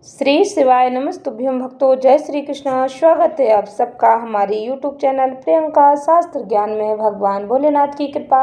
श्री शिवाय नमस्तुभ्यं भक्तों। जय श्री कृष्णा। स्वागत है आप सबका हमारे यूट्यूब चैनल प्रियंका शास्त्र ज्ञान में। भगवान भोलेनाथ की कृपा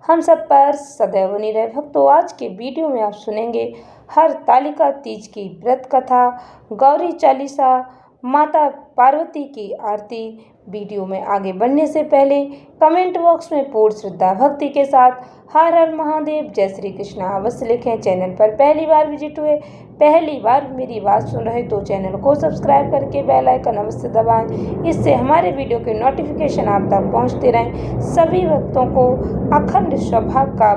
हम सब पर सदैव बनी रहे। भक्तों, आज के वीडियो में आप सुनेंगे हरतालिका तीज की व्रत कथा, गौरी चालीसा, माता पार्वती की आरती। वीडियो में आगे बढ़ने से पहले कमेंट बॉक्स में पूर्ण श्रद्धा भक्ति के साथ हर हर महादेव जय श्री कृष्णा अवश्य लिखें। चैनल पर पहली बार विजिट हुए, पहली बार मेरी बात सुन रहे तो चैनल को सब्सक्राइब करके बेल आइकन अवश्य दबाएं। इससे हमारे वीडियो के नोटिफिकेशन आप तक पहुंचते रहें। सभी भक्तों को अखंड सौभाग्य का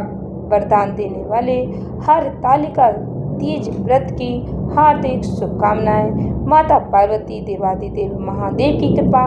वरदान देने वाले हरतालिका तीज व्रत की हार्दिक शुभकामनाएं। माता पार्वती देवादिदेव महादेव की कृपा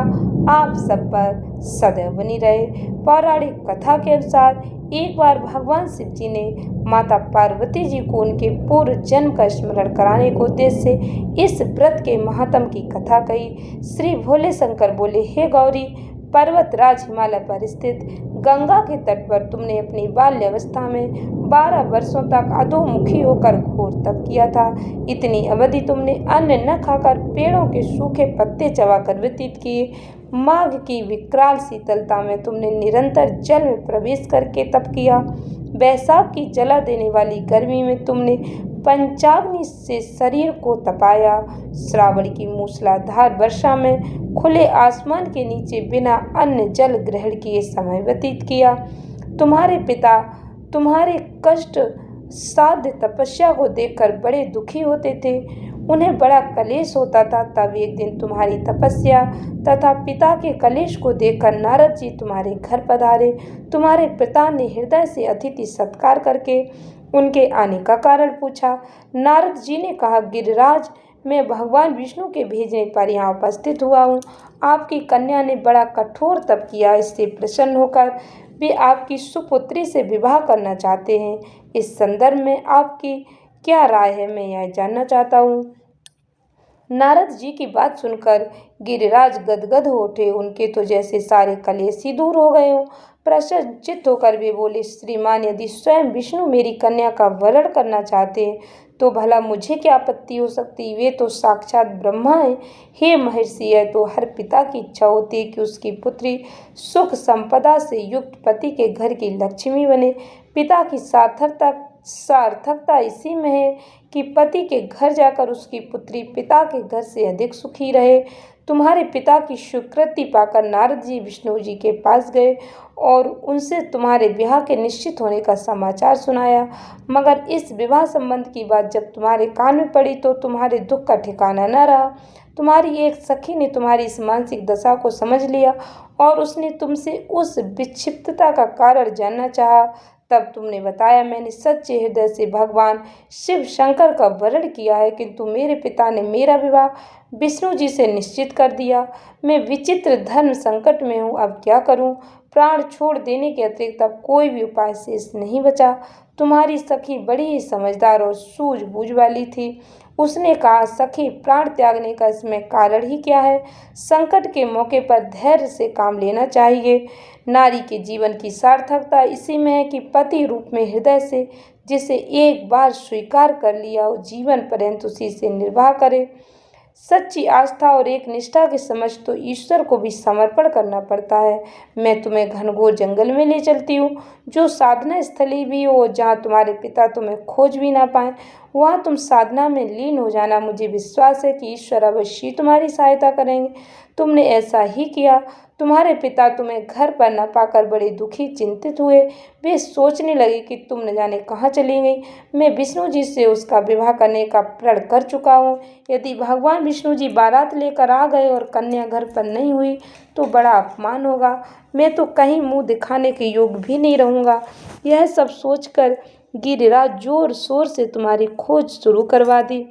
आप सब पर सदैव बनी रहे। पौराणिक कथा के अनुसार एक बार भगवान शिव जी ने माता पार्वती जी को उनके पूर्व जन्म का स्मरण कराने के उद्देश्य से इस व्रत के महात्म की कथा कही। श्री भोले शंकर बोले, हे गौरी, पर्वतराज हिमालय पर स्थित गंगा के तट पर तुमने अपनी बाल्यावस्था में 12 वर्षों तक अधोमुखी होकर घोर तप किया था। इतनी अवधि तुमने अन्न न खाकर पेड़ों के सूखे पत्ते चबाकर व्यतीत किए। माघ की विकराल शीतलता में तुमने निरंतर जल में प्रवेश करके तप किया। बैसाख की जला देने वाली गर्मी में तुमने पंचाग्नि से शरीर को तपाया। श्रावण की मूसलाधार वर्षा में खुले आसमान के नीचे बिना अन्न जल ग्रहण किए समय व्यतीत किया। तुम्हारे पिता तुम्हारे कष्ट साध्य तपस्या को देखकर बड़े दुखी होते थे। उन्हें बड़ा कलेश होता था। तब एक दिन तुम्हारी तपस्या तथा पिता के कलेश को देखकर नारद जी तुम्हारे घर पधारे। तुम्हारे पिता ने हृदय से अतिथि सत्कार करके उनके आने का कारण पूछा। नारद जी ने कहा, गिरिराज, मैं भगवान विष्णु के भेजने पर यहाँ उपस्थित हुआ हूँ। आपकी कन्या ने बड़ा कठोर तप किया। इससे प्रसन्न होकर वे आपकी सुपुत्री से विवाह करना चाहते हैं। इस संदर्भ में आपकी क्या राय है, मैं यह जानना चाहता हूँ। नारद जी की बात सुनकर गिरिराज गदगद हो उठे। उनके तो जैसे सारे कलेश ही दूर हो गए हों। प्रसन्नचित्त होकर वे बोले, श्रीमान, यदि स्वयं विष्णु मेरी कन्या का वरण करना चाहते हैं तो भला मुझे क्या आपत्ति हो सकती। वे तो साक्षात ब्रह्मा हैं। हे महर्षि, यह तो हर पिता की इच्छा होती है कि उसकी पुत्री सुख संपदा से युक्त पति के घर की लक्ष्मी बने। पिता की सार्थकता इसी में है कि पति के घर जाकर उसकी पुत्री पिता के घर से अधिक सुखी रहे। तुम्हारे पिता की स्वीकृति पाकर नारद जी विष्णु जी के पास गए और उनसे तुम्हारे विवाह के निश्चित होने का समाचार सुनाया। मगर इस विवाह संबंध की बात जब तुम्हारे कान में पड़ी तो तुम्हारे दुख का ठिकाना न रहा। तुम्हारी एक सखी ने तुम्हारी इस मानसिक दशा को समझ लिया और उसने तुमसे उस विक्षिप्तता का कारण जानना चाहा। तब तुमने बताया, मैंने सच्चे हृदय से भगवान शिव शंकर का वरण किया है, किंतु मेरे पिता ने मेरा विवाह विष्णु जी से निश्चित कर दिया। मैं विचित्र धर्म संकट में हूँ, अब क्या करूँ। प्राण छोड़ देने के अतिरिक्त अब कोई भी उपाय शेष नहीं बचा। तुम्हारी सखी बड़ी ही समझदार और सूझबूझ वाली थी। उसने कहा, सखी, प्राण त्यागने का इसमें कारण ही क्या है। संकट के मौके पर धैर्य से काम लेना चाहिए। नारी के जीवन की सार्थकता इसी में है कि पति रूप में हृदय से जिसे एक बार स्वीकार कर लिया हो, जीवन पर्यंत उसी से निर्वाह करे। सच्ची आस्था और एक निष्ठा के समझ तो ईश्वर को भी समर्पण करना पड़ता है। मैं तुम्हें घनघोर जंगल में ले चलती हूँ, जो साधना स्थली भी हो, जहाँ तुम्हारे पिता तुम्हें खोज भी ना पाए। वहाँ तुम साधना में लीन हो जाना। मुझे विश्वास है कि ईश्वर अवश्य तुम्हारी सहायता करेंगे। तुमने ऐसा ही किया। तुम्हारे पिता तुम्हें घर पर न पाकर बड़े दुखी चिंतित हुए। वे सोचने लगे कि तुम न जाने कहाँ चली गई। मैं विष्णु जी से उसका विवाह करने का प्रण कर चुका हूँ। यदि भगवान विष्णु जी बारात लेकर आ गए और कन्या घर पर नहीं हुई तो बड़ा अपमान होगा। मैं तो कहीं मुंह दिखाने के योग्य भी नहीं रहूँगा। यह सब सोचकर गिरिराज जोर शोर से तुम्हारी खोज शुरू करवा दी।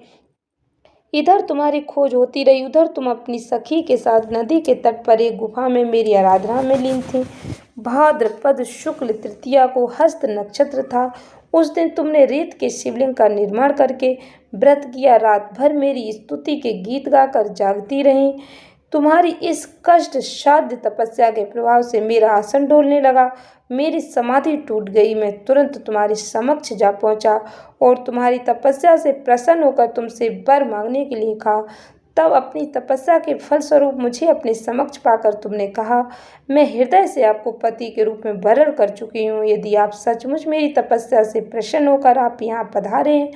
इधर तुम्हारी खोज होती रही, उधर तुम अपनी सखी के साथ नदी के तट पर एक गुफा में मेरी आराधना में लीन थी। भाद्रपद शुक्ल तृतीया को हस्त नक्षत्र था। उस दिन तुमने रेत के शिवलिंग का निर्माण करके व्रत किया। रात भर मेरी स्तुति के गीत गाकर जागती रही। तुम्हारी इस कष्ट साध्य तपस्या के प्रभाव से मेरा आसन डोलने लगा, मेरी समाधि टूट गई। मैं तुरंत तुम्हारे समक्ष जा पहुंचा और तुम्हारी तपस्या से प्रसन्न होकर तुमसे वर मांगने के लिए कहा। तब अपनी तपस्या के फलस्वरूप मुझे अपने समक्ष पाकर तुमने कहा, मैं हृदय से आपको पति के रूप में वरण कर चुकी हूँ। यदि आप सचमुच मेरी तपस्या से प्रसन्न होकर आप यहाँ पधारे हैं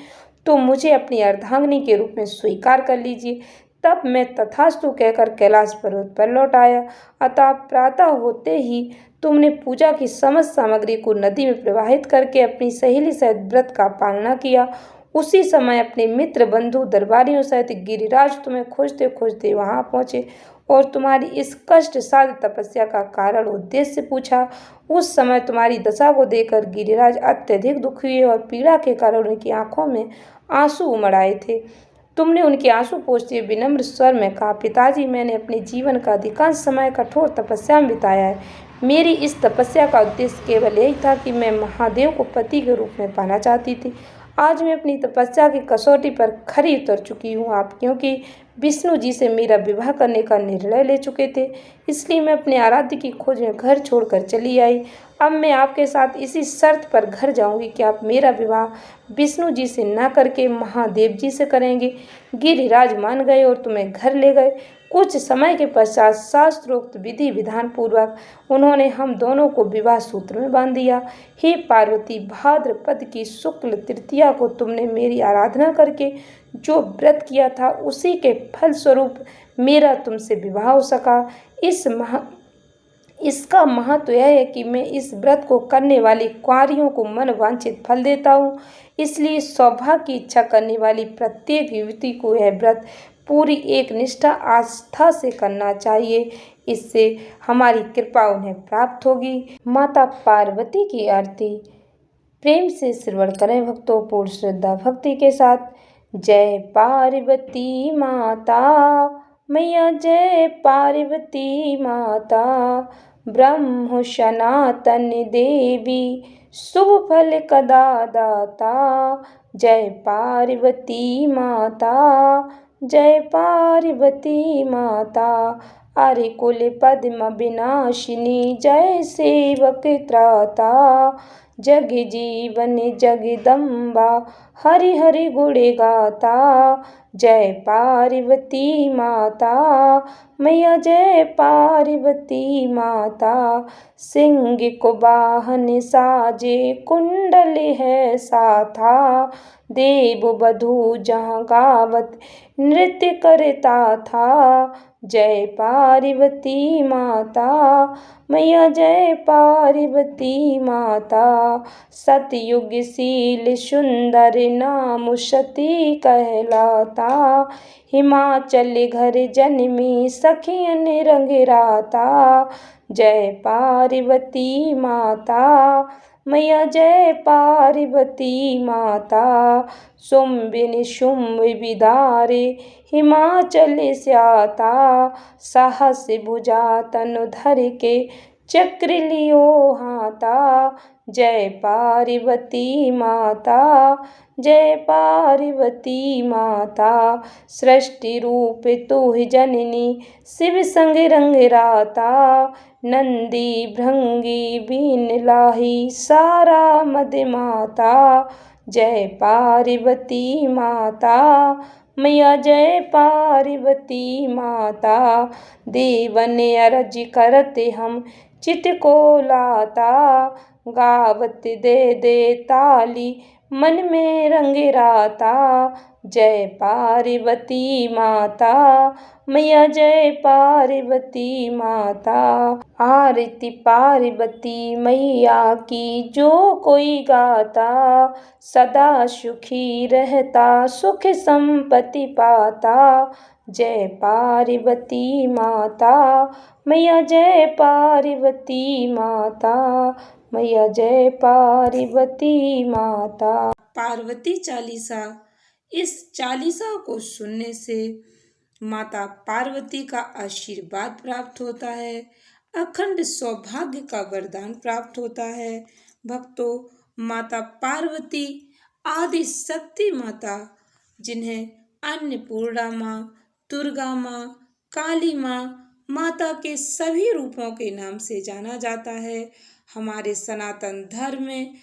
तो मुझे अपनी अर्धांगिनी के रूप में स्वीकार कर लीजिए। तब मैं तथास्तु कहकर कैलाश पर्वत पर लौट आया। अतः प्रातः होते ही तुमने पूजा की समस्त सामग्री को नदी में प्रवाहित करके अपनी सहेली सहित व्रत का पालना किया। उसी समय अपने मित्र बंधु दरबारियों सहित गिरिराज तुम्हें खोजते खोजते वहां पहुंचे और तुम्हारी इस कष्ट साध्य तपस्या का कारण उद्देश्य पूछा। उस समय तुम्हारी दशा को देखकर गिरिराज अत्यधिक दुखी हुए और पीड़ा के कारण उनकी आंखों में आंसू उमड़ आए थे। तुमने उनके आंसू पोंछते हुए विनम्र स्वर में कहा, पिताजी, मैंने अपने जीवन का अधिकांश समय कठोर तपस्या में बिताया है। मेरी इस तपस्या का उद्देश्य केवल यही था कि मैं महादेव को पति के रूप में पाना चाहती थी। आज मैं अपनी तपस्या की कसौटी पर खरी उतर चुकी हूँ। आप क्योंकि विष्णु जी से मेरा विवाह करने का निर्णय ले चुके थे, इसलिए मैं अपने आराध्य की खोज में घर छोड़कर चली आई। अब मैं आपके साथ इसी शर्त पर घर जाऊंगी कि आप मेरा विवाह विष्णु जी से न करके महादेव जी से करेंगे। गिरिराज मान गए और तुम्हें घर ले गए। कुछ समय के पश्चात शास्त्रोक्त विधि विधान पूर्वक उन्होंने हम दोनों को विवाह सूत्र में बांध दिया। हे पार्वती, भाद्रपद की शुक्ल तृतीया को तुमने मेरी आराधना करके जो व्रत किया था उसी के फलस्वरूप मेरा तुमसे विवाह हो सका। इसका महत्व यह है कि मैं इस व्रत को करने वाली कुंवारियों को मन वांछित फल देता हूँ। इसलिए सौभाग्य की इच्छा करने वाली प्रत्येक युवती को यह व्रत पूरी एक निष्ठा आस्था से करना चाहिए। इससे हमारी कृपा उन्हें प्राप्त होगी। माता पार्वती की आरती प्रेम से श्रवण करें भक्तों, पूर्ण श्रद्धा भक्ति के साथ। जय पार्वती माता मैया, जय पार्वती माता, ब्रह्म सनातन देवी, शुभ फल कदा दाता। जय पार्वती माता, जय पार्वती माता, अरे कुल पद्म विनाशिनी, जय सेवक त्राता। जग जीवन जगदम्बा, हरि हरि गुण गाता। जय पार्वती माता मैया, जय पार्वती माता, सिंह को वाहन साजे, कुंडल है साथा, देव वधू जहाँ गावत नृत्य करता था। जय पार्वती माता मैया, जय पार्वती माता, सतयुग शील सुंदर नाम सती कहलाता। हिमाचल घर जन्मी सखियन रंग राता। जय पार्वती माता मैया, जय पार्वती माता, शुंभिन शुंभ विदारे हिमाचल स्याता। साहस भुजा तनु धर के चक्र लियो हाथा। जय पार्वती माता, जय पार्वती माता, सृष्टि रूप तू जननी, शिव संग रंग राता। नंदी भृंगी बीन लाही, सारा मद माता। जय पार्वती माता मैया, जय पार्वती माता, देवन अरज करते हम चित को लाता। गावत दे दे ताली, मन में रंग राता। जय पार्वती माता मैया, जय पार्वती माता, आरती पार्वती मैया की जो कोई गाता, सदा सुखी रहता सुख संपत्ति पाता। जय पार्वती माता मैया, जय पार्वती माता मैया, जय पार्वती माता। पार्वती चालीसा। इस चालीसा को सुनने से माता पार्वती का आशीर्वाद प्राप्त होता है, अखंड सौभाग्य का वरदान प्राप्त होता है। भक्तों, माता पार्वती आदि शक्ति माता, जिन्हें अन्नपूर्णा माँ, दुर्गा माँ, काली माँ माता के सभी रूपों के नाम से जाना जाता है। हमारे सनातन धर्म में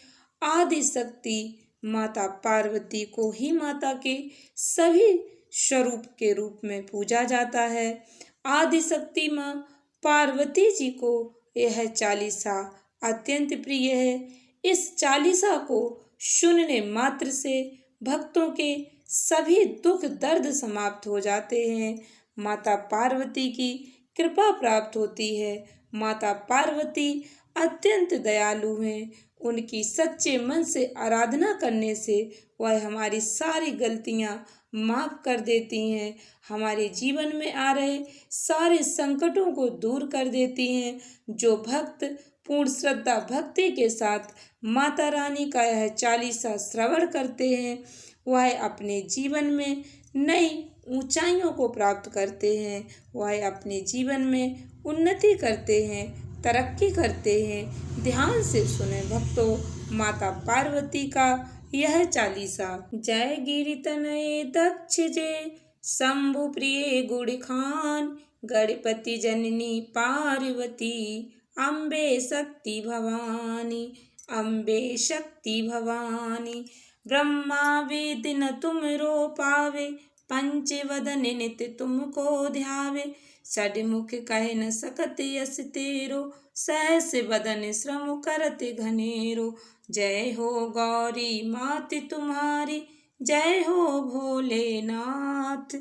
आदि शक्ति माता पार्वती को ही माता के सभी स्वरूप के रूप में पूजा जाता है। आदि शक्ति माँ पार्वती जी को यह चालीसा अत्यंत प्रिय है। इस चालीसा को सुनने मात्र से भक्तों के सभी दुख दर्द समाप्त हो जाते हैं। माता पार्वती की कृपा प्राप्त होती है। माता पार्वती अत्यंत दयालु हैं। उनकी सच्चे मन से आराधना करने से वह हमारी सारी गलतियां माफ कर देती हैं। हमारे जीवन में आ रहे सारे संकटों को दूर कर देती हैं। जो भक्त पूर्ण श्रद्धा भक्ति के साथ माता रानी का यह चालीसा श्रवण करते हैं, वह अपने जीवन में नई ऊंचाइयों को प्राप्त करते हैं। वह अपने जीवन में उन्नति करते हैं, तरक्की करते हैं। ध्यान से सुने भक्तों माता पार्वती का यह चालीसा। जय गिरि तनय दक्ष जय शंभु प्रिय गुण खान, गणपति जननी पार्वती अम्बे शक्ति भवानी, अम्बे शक्ति भवानी। ब्रह्मा वेद न तुम रो पावे, पंच वदन नित तुमको ध्यावे। षडमुख कह न सकत यस तेरो, सहस बदन श्रम करत घनेरो। जय हो गौरी मात तुम्हारी, जय हो भोलेनाथ।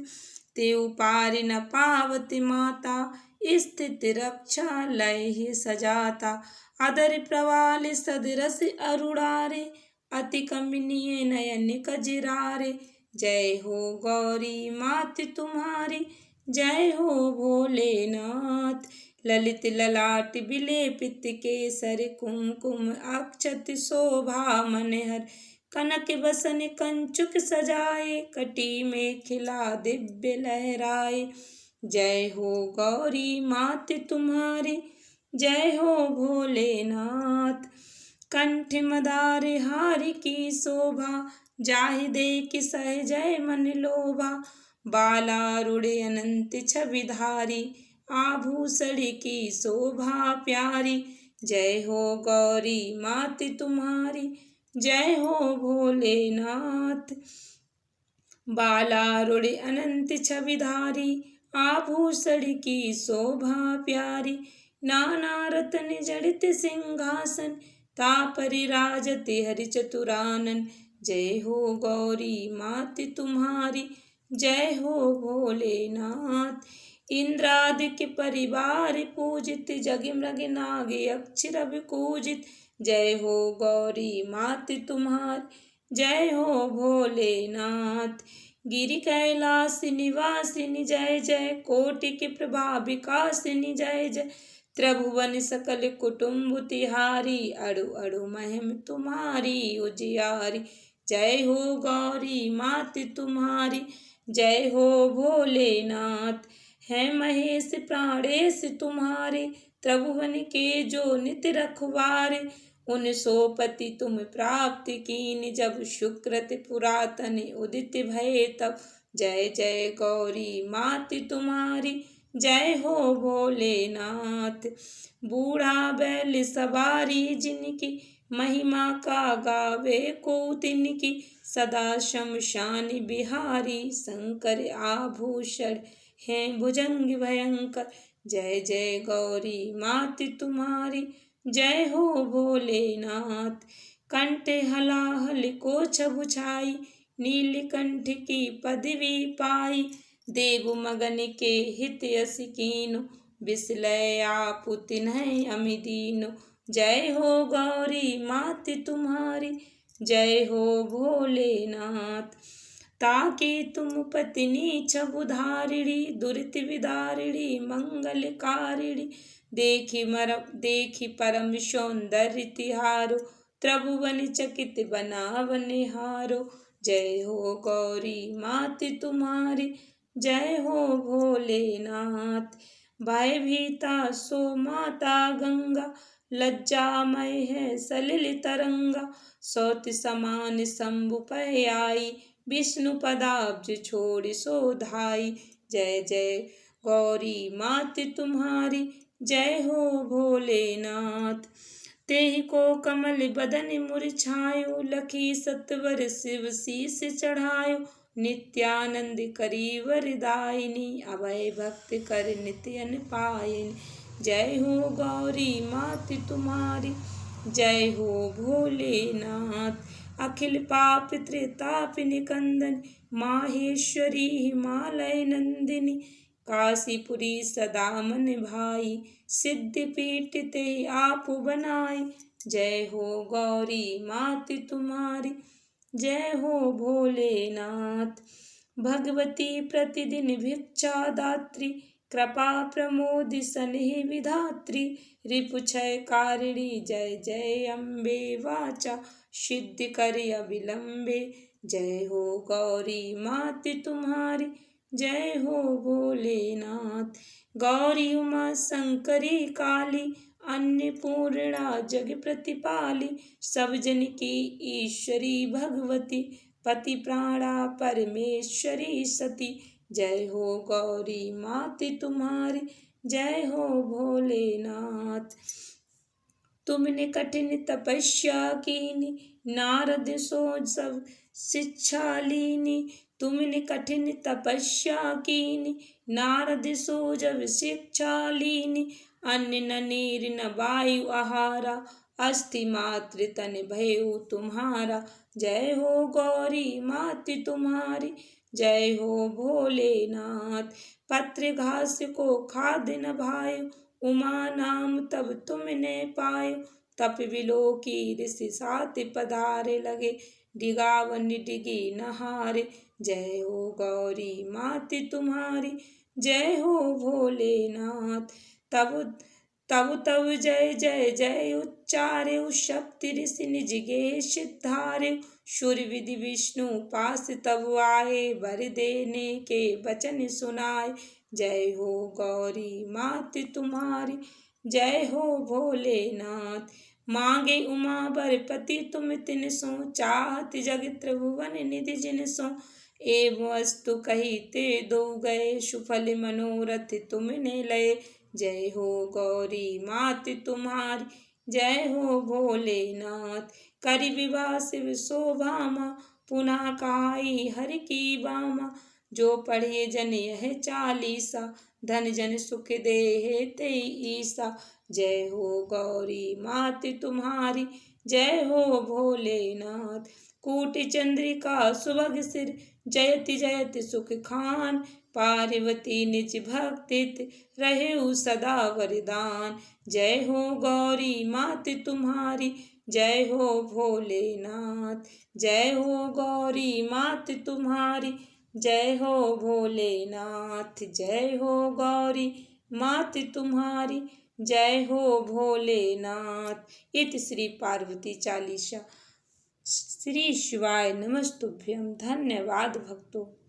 तेउ पार न पावत माता, स्थित रक्षा लय सजाता। अदर प्रवाल सदरस अरुणारे, अति कमनीय नयन कजरारे। जय हो गौरी मात तुम्हारी, जय हो भोलेनाथ। ललित ललाट विलेपित केसर, कुमकुम अक्षत शोभा मनहर। कनक बसन कंचुक सजाए, कटी में खिला दिव्य लहराए। जय हो गौरी मात तुम्हारी, जय हो भोलेनाथ। कंठ मदार हार की शोभा, जाहि देख सहजय मन लोभा। बालारूढ़ अनंत छविधारी, आभूषण की शोभा प्यारी। जय हो गौरी मात तुम्हारी, जय हो भोलेनाथ। बालारूढ़ अनंत छविधारी, आभूषण की शोभा प्यारी। नाना रत्न जड़ित सिंहासन, तापरि राजत हरि चतुरानन। जय हो गौरी मात तुम्हारी, जय हो भोलेनाथ। इंद्रादिक परिवार पूजित, जग मृग नाग अक्षर कूजित। जय हो गौरी मात तुम्हारी, जय हो भोलेनाथ। गिरि कैलास निवासिनी जय जय, कोटि की प्रभा विकासिनी जय जय। त्रिभुवन सकल कुटुम्ब तिहारी, अड़ु अड़ु महिम तुम्हारी उजियारी। जय हो गौरी मात तुम्हारी, जय हो भोलेनाथ। है महेश प्राणेश तुम्हारे, त्रिभुवन के जो नित रखवारे। उन सोपति तुम प्राप्त कीन, जब शुक्रत पुरातन उदित भय तब। जय जय गौरी मात तुम्हारी, जय हो भोलेनाथ। बूढ़ा बैल सवारी जिनकी, महिमा का गावे को तिनकी। सदा शमशान बिहारी, शंकर आभूषण हैं भुजंग भयंकर। जय जय गौरी मात तुम्हारी, जय हो भोलेनाथ। कंठ हलाहल को छबुछाई, नीलकंठ की पदवी पाई। देव मगन के हित यस कीनो, बिसलय आप तिन्है अमि दीनो। जय हो गौरी मात तुम्हारी, जय हो भोलेनाथ। ताकि तुम पत्नी छबुधारिणी, दुरित विदारिणी मंगलकारिणी। देखी परम सौंदर्य तिहारो, त्रिभुवन चकित बनावनिहारो। जय हो गौरी मात तुम्हारी, जय हो भोलेनाथ। भय भीता सो माता गंगा, लज्जामय है सलिल तरंगा। सौत समान शंभु पै आई, विष्णु पदाब्ज छोड़ सो धाई। जय जय गौरी मात तुम्हारी, जय हो भोलेनाथ। तेहि को कमल बदन मुरझायो, लखी सत्वर शिव शीस चढ़ायो। नित्यानंद करी वरदायिनी, अभय भक्त कर नित्य पायिनी। जय हो गौरी मात तुम्हारी, जय हो भोलेनाथ। अखिल पाप त्रिताप निकंदन, माहेश्वरी हिमालय नंदिनी। काशीपुरी सदा मन भाई, सिद्धपीठ ते आप बनाई। जय हो गौरी मात तुम्हारी, जय हो भोलेनाथ। भगवती प्रतिदिन भिक्षा दात्री, कृपा प्रमोद स्नेह विधात्री। रिपुक्षय कारिणी जय जय अम्बे, वाचा सिद्धि कर अविलंबे। जय हो गौरी मात तुम्हारी, जय हो भोलेनाथ। गौरी उमा शंकरी काली, अन्नपूर्णा जग प्रतिपाली। सब जन की ईश्वरी भगवती, पति प्राणा परमेश्वरी सती। जय हो गौरी मात तुम्हारी, जय हो भोलेनाथ। तुमने कठिन तपस्या कीनी, नारद सो सब शिक्षा लीनी। तुमने कठिन तपस्या कीनी, नारद सो जब शिक्षा लीनी। अन्न न नीर न वायु आहारा, अस्थि मात्र तन भयउ तुम्हारा। जय हो गौरी मात तुम्हारी, जय हो भोलेनाथ। पत्र घास को खाद न भायो, उमा नाम तब तुमने पायो। तप बिलो की ऋषि सात पधारे, लगे डिगावन डिगी नहारे। जय हो गौरी मात तुम्हारी, जय हो भोलेनाथ। तब तब तब जय जय जय उच्चारे, शक्ति ऋषि निज गे सिद्धारे। सूर्य विधि विष्णु पास तब आए, वर देने के वचन सुनाए। जय हो गौरी मात तुम्हारी, जय हो भोलेनाथ। मांगे उमा बर पति तुम तिन सो, चाहत जग त्रिभुवन निधि जिन सो। एवं वस्तु कही ते दो गए, सुफल मनोरथ तुमने लय। जय हो गौरी मात तुम्हारी, जय हो भोलेनाथ। करि विवाह शिव शोभामा, पुनः कहाई हरि की बामा। जो पढ़े जन यह चालीसा, धन जन सुख देहे ते ईसा। जय हो गौरी मात तुम्हारी, जय हो भोलेनाथ। कूट चंद्रिका सुभग सिर, जयति जयति सुख खान। पार्वती निज भक्तित, रहे सदा वरदान। जय हो गौरी मात तुम्हारी, जय हो भोलेनाथ। जय हो गौरी मात तुम्हारी, जय हो भोलेनाथ। जय हो गौरी मात तुम्हारी, जय हो भोलेनाथ। इति श्री पार्वती चालीसा। श्री शिवाय नमस्तुभ्यं। धन्यवाद भक्तों।